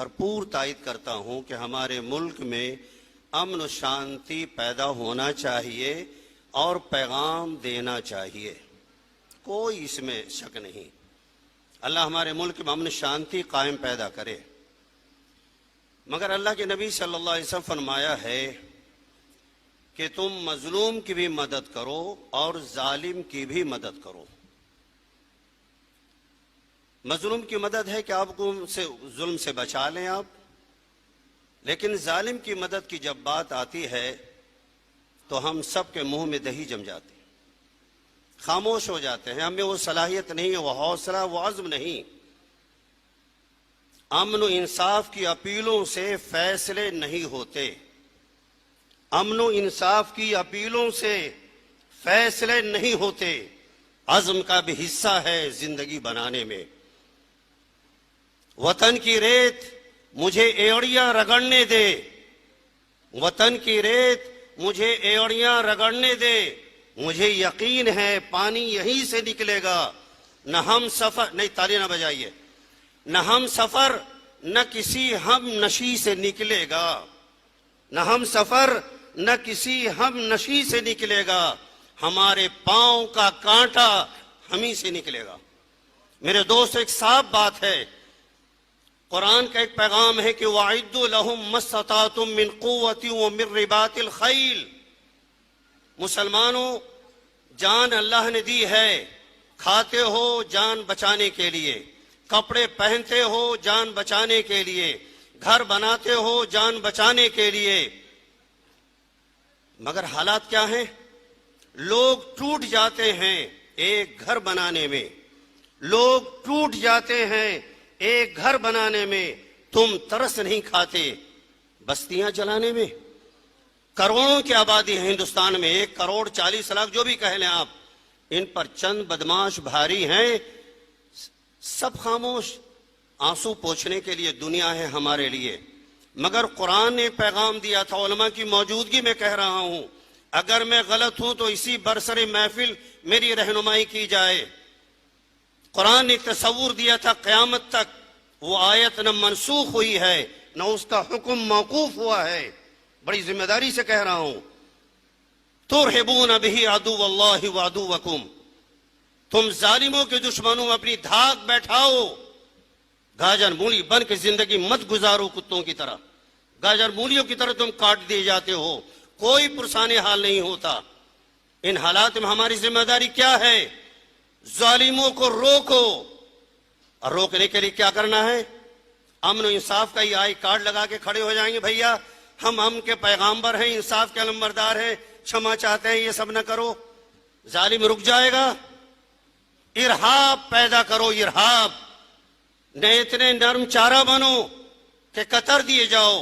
भरपूर तायद करता हूं कि हमारे मुल्क में अमन शांति पैदा होना चाहिए और पैगाम देना चाहिए, कोई इसमें शक नहीं। अल्लाह हमारे मुल्क में अमन शांति कायम पैदा करे। मगर अल्लाह के नबी सल्लल्लाहु अलैहि वसल्लम फरमाया है कि तुम मजलूम की भी मदद करो और जालिम की भी मदद करो। मजलूम की मदद है कि आपको से जुल्म से बचा लें आप, लेकिन जालिम की मदद की जब बात आती है तो हम सब के मुंह में दही जम जाती, खामोश हो जाते हैं। हमें वो सलाहियत नहीं है, वो हौसला, वो अज़्म नहीं। अमन इंसाफ की अपीलों से फैसले नहीं होते, अमन इंसाफ की अपीलों से फैसले नहीं होते। अज़्म का भी हिस्सा है जिंदगी बनाने में। वतन की रेत मुझे एड़ियां रगड़ने दे, वतन की रेत मुझे एड़ियां रगड़ने दे, मुझे यकीन है पानी यहीं से निकलेगा। न हम सफर, नहीं ताली ना बजाइए, न हम सफर न किसी हम नशी से निकलेगा, न हम सफर न किसी हम नशी से निकलेगा, हमारे पांव का कांटा हम ही से निकलेगा। मेरे दोस्त, एक साफ बात है, कुरान का एक पैगाम है कि वाइद्दु लहुम मस्ततातुम मिन कुव्वतिन व मिन रिबातिल खैल। मुसलमानों, जान अल्लाह ने दी है, खाते हो जान बचाने के लिए, कपड़े पहनते हो जान बचाने के लिए, घर बनाते हो जान बचाने के लिए। मगर हालात क्या हैं? लोग टूट जाते हैं एक घर बनाने में, लोग टूट जाते हैं एक घर बनाने में। तुम तरस नहीं खाते बस्तियां जलाने में। करोड़ों की आबादी है हिंदुस्तान में, 1,40,00,000 जो भी कह लें आप, इन पर चंद बदमाश भारी हैं, सब खामोश। आंसू पोंछने के लिए दुनिया है हमारे लिए। मगर कुरान ने पैगाम दिया था, उलमा की मौजूदगी में कह रहा हूं, अगर मैं गलत हूं तो इसी बरसरे महफिल मेरी रहनुमाई की जाए। कुरान ने तस्वूर दिया था क़यामत तक वो आयत न मनसूख हुई है न उसका हुक्म मौकूफ हुआ है। बड़ी जिम्मेदारी से कह रहा हूं, तुरहिबून बिही अदुव्वल्लाहि व अदुव्वकुम, तुम जालिमों के दुश्मनों में अपनी धाक बैठाओ। गाजर मूली बन के जिंदगी मत गुजारो कुत्तों की तरह, गाजर मूलियों की तरह तुम काट दिए जाते हो, कोई पुरसाने हाल नहीं होता। इन हालात में हमारी जिम्मेदारी क्या है? जालिमों को रोको। और रोकने के लिए क्या करना है? अमन इंसाफ का ही आई कार्ड लगा के खड़े हो जाएंगे, भैया हम अमन के पैगाम्बर हैं, इंसाफ के अलमबरदार हैं, क्षमा चाहते हैं, ये सब न करो। जालिम रुक जाएगा? इरहाब पैदा करो, इरहाब। न इतने नरम चारा बनो कि कतर दिए जाओ।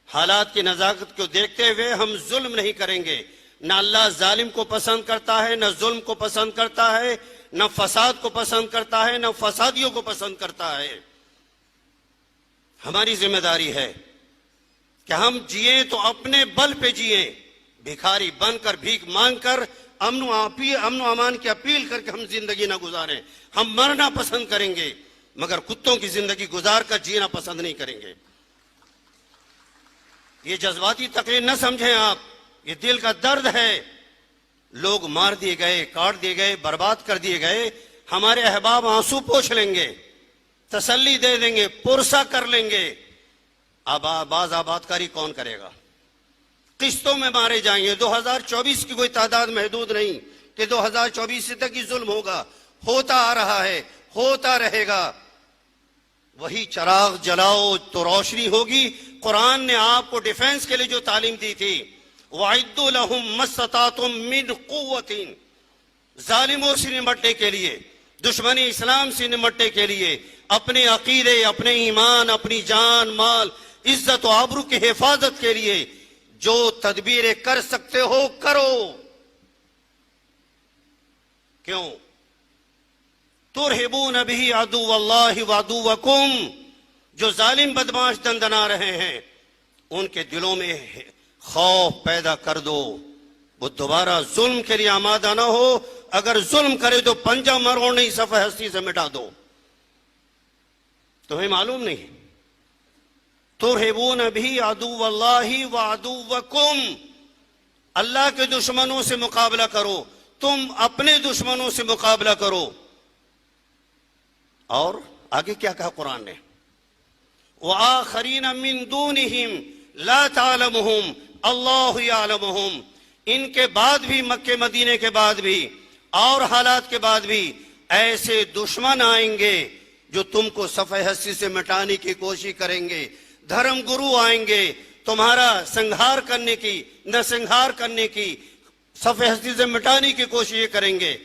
हालात की नजाकत को देखते हुए हम जुल्म नहीं करेंगे। न अल्लाह जालिम को पसंद करता है, न जुल्म को पसंद करता है, न फसाद को पसंद करता है, न फसादियों को पसंद करता है। हमारी जिम्मेदारी है कि हम जिए तो अपने बल पे जिए, भिखारी बनकर भीख मांगकर अमन अमान की अपील करके हम जिंदगी ना गुजारें। हम मरना पसंद करेंगे मगर कुत्तों की जिंदगी गुजार कर जीना पसंद नहीं करेंगे। ये जज्बाती तकलीफ न समझें आप, ये दिल का दर्द है। लोग मार दिए गए, काट दिए गए, बर्बाद कर दिए गए। हमारे अहबाब आंसू पोंछ लेंगे, तसल्ली दे देंगे, पुरसा कर लेंगे। अब बाज आबादकारी कौन करेगा? किस्तों में मारे जाएंगे। 2024 की कोई तादाद महदूद नहीं कि 2024 तक ही जुल्म होगा। होता आ रहा है, होता रहेगा। वही चराग जलाओ तो रोशनी होगी। कुरान ने आपको डिफेंस के लिए जो तालीम दी थी, वाइद्दु लहुम मस्ततातुम मिन कुव्वतिन, जालिमों से निमटने के लिए, दुश्मनी इस्लाम से निमटने के लिए, अपने अकीदे, अपने ईमान, अपनी जान माल, इज्जत और आबरू की हिफाजत के लिए जो तदबीरें कर सकते हो करो। क्यों? तुरहिबून बिही अदुव्वल्लाहि व अदुव्वकुम, जो जालिम बदमाश दंदना रहे हैं उनके दिलों में खौफ पैदा कर दो, वो दोबारा जुल्म के लिए आमादा ना हो। अगर जुल्म करे तो पंजा मरोड़ नहीं, सफ़े हस्ती से मिटा दो। तुम्हें मालूम नहीं तुरहिबून भी अदुव्वल्लाहि व अदुव्वकुम, अल्लाह के दुश्मनों से मुकाबला करो, तुम अपने दुश्मनों से मुकाबला करो। और आगे क्या कहा कुरान ने, व आखरीन मिन दूनिहिम ला तालमुहुम अल्लाहु यालमुहुम, इनके बाद भी, मक्के मदीने के बाद भी और हालात के बाद भी ऐसे दुश्मन आएंगे जो तुमको सफ़े हस्ती से मिटाने की कोशिश करेंगे। धर्म गुरु आएंगे तुम्हारा संहार करने की, नरसंहार करने की, सफ़े हस्ती से मिटाने की कोशिश करेंगे।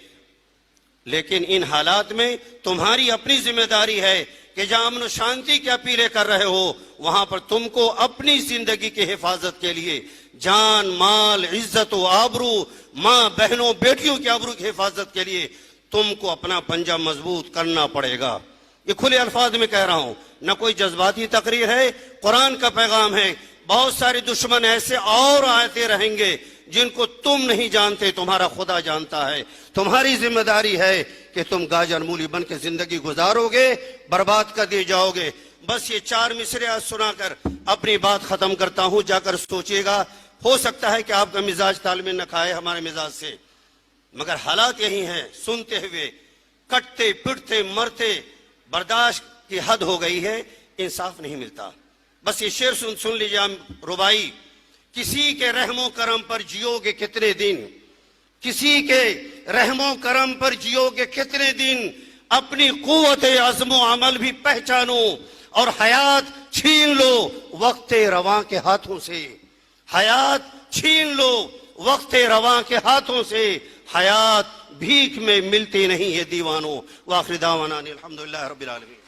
लेकिन इन हालात में तुम्हारी अपनी जिम्मेदारी है कि जहां अमन शांति की अपीलें कर रहे हो, वहां पर तुमको अपनी जिंदगी की हिफाजत के लिए जान, माल, इज्जत व आबरू, माँ बहनों बेटियों की आबरू की हिफाजत के लिए तुमको अपना पंजा मजबूत करना पड़ेगा। ये खुले अल्फाज में कह रहा हूं, न कोई जज्बाती तकरीर है, कुरान का पैगाम है। बहुत सारे दुश्मन ऐसे और आते रहेंगे जिनको तुम नहीं जानते, तुम्हारा खुदा जानता है। तुम्हारी जिम्मेदारी है कि तुम गाजर मूली बन के जिंदगी गुजारोगे, बर्बाद कर दिए जाओगे। बस ये 4 मिसरे आज सुनाकर अपनी बात खत्म करता हूं, जाकर सोचिएगा। हो सकता है कि आपका मिजाज तालमेल न खाए हमारे मिजाज से, मगर हालात यही हैं। सुनते हुए कटते पिटते मरते बर्दाश्त की हद हो गई है, इंसाफ नहीं मिलता। बस ये शेर सुन लीजिए हम रुबाई, किसी के रहमो करम पर जियोगे कितने दिन, किसी के रहमो करम पर जियोगे कितने दिन, अपनी कुव्वत अज़्म व अमल भी पहचानो और हयात छीन लो वक्त रवां के हाथों से, हयात छीन लो वक्त रवां के हाथों से। हयात भीख में मिलती नहीं है दीवानों। व आखिर दावाना अनिल हम्दुलिल्लाहि रब्बिल आलमीन।